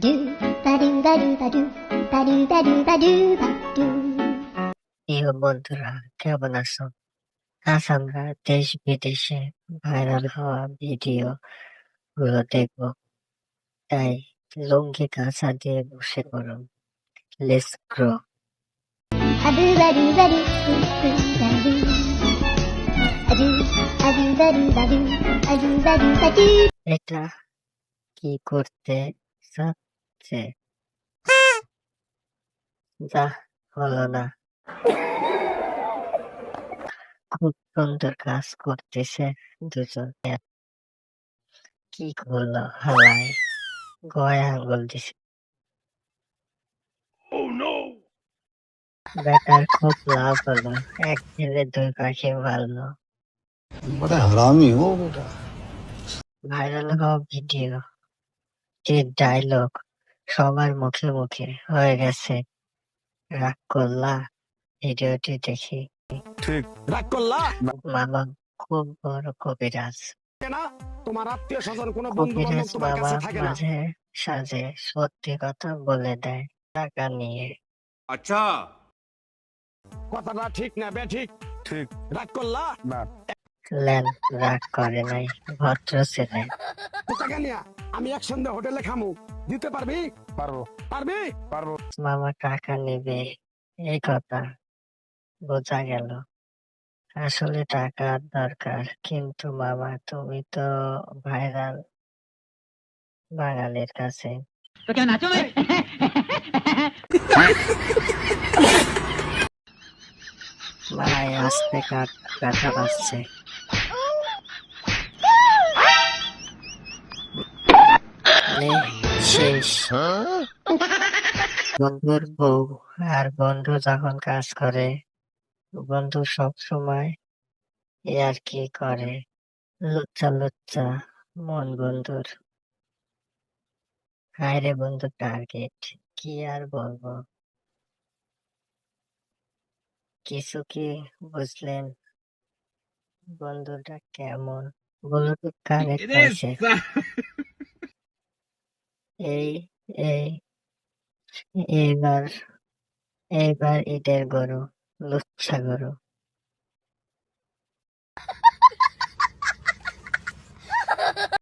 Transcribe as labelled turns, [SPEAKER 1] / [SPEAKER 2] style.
[SPEAKER 1] Do ba do ba do ba do ba do ba do ba do ba do.
[SPEAKER 2] প্রিয় বন্ধুরা, কেমন আছো? আজ আমরা দেশ বিদেশে ভাইরাল হওয়া ভিডিও গুলো দেখবো। তাই লুঙ্গি কাঁচা দিয়ে বসে পড়ুন। Let's grow.
[SPEAKER 1] A do ba do ba do ba do. A do ba do ba do a do ba do ba do.
[SPEAKER 2] এটা কি করতে চাচ্ছে? যা হলো না। খুব সুন্দর কাজ করতেছে দুজন। কি করলো হালায়? গয় আঙ্গুল দিছে। বেটার খুব লাভ হলো। এক ছেলে দুই পাখি মারলো।
[SPEAKER 3] बड़ा हरामी हो बेटा।
[SPEAKER 2] ভাইরাল হওয়া ভিডিও, যে ডায়লগ সবার মুখে মুখে হয়ে গেছে। রাগ করলা? ভিডিওটি দেখি।
[SPEAKER 4] ঠিক রাগ করলা
[SPEAKER 2] মামা খুব বড় কবিরাজ।
[SPEAKER 4] না? তোমার আত্মীয় স্বজন কোনো বন্ধু বান্ধব
[SPEAKER 2] কবিরাজ
[SPEAKER 4] তোমার
[SPEAKER 2] মামা
[SPEAKER 4] কাছে থাকে না।
[SPEAKER 2] মাঝে সাঝে সত্যি কথা বলে দেয় টাকা নিয়ে।
[SPEAKER 5] अच्छा
[SPEAKER 4] কথাটা ঠিক না বে ঠিক ঠিক রাগ করলা না
[SPEAKER 2] লেন রাগ করে নাই, ভদ্র ছেলে।
[SPEAKER 4] টাকা নিয়া আমি একসঙ্গে হোটেলে খামু দিতে পারবি? পারবো। পারবি? পারবো।
[SPEAKER 2] মামা টাকা নিবে এই কথা বোঝা গেল। আসলে টাকার দরকার, কিন্তু মামা তুমি তো ভাইরাল বাঙালির কাছে। ভাই আস্তে কাট, ব্যথা পাচ্ছে। নে, শেষ। বন্ধুর বউ আর বন্ধু যখন কাজ করে, বন্ধু সব সময় আর কি করে, লুচ্চা লুচ্চা মন বন্ধুর। হায় রে বন্ধু টার্গেট, কি আর বলবো। কিছু কি বুঝলেন বন্ধুটা কেমন? ব্লুটুথ কানেক্ট হয়েছে। এই এই এইবার এইবার ঈদের গরু, লুচ্চা গরু।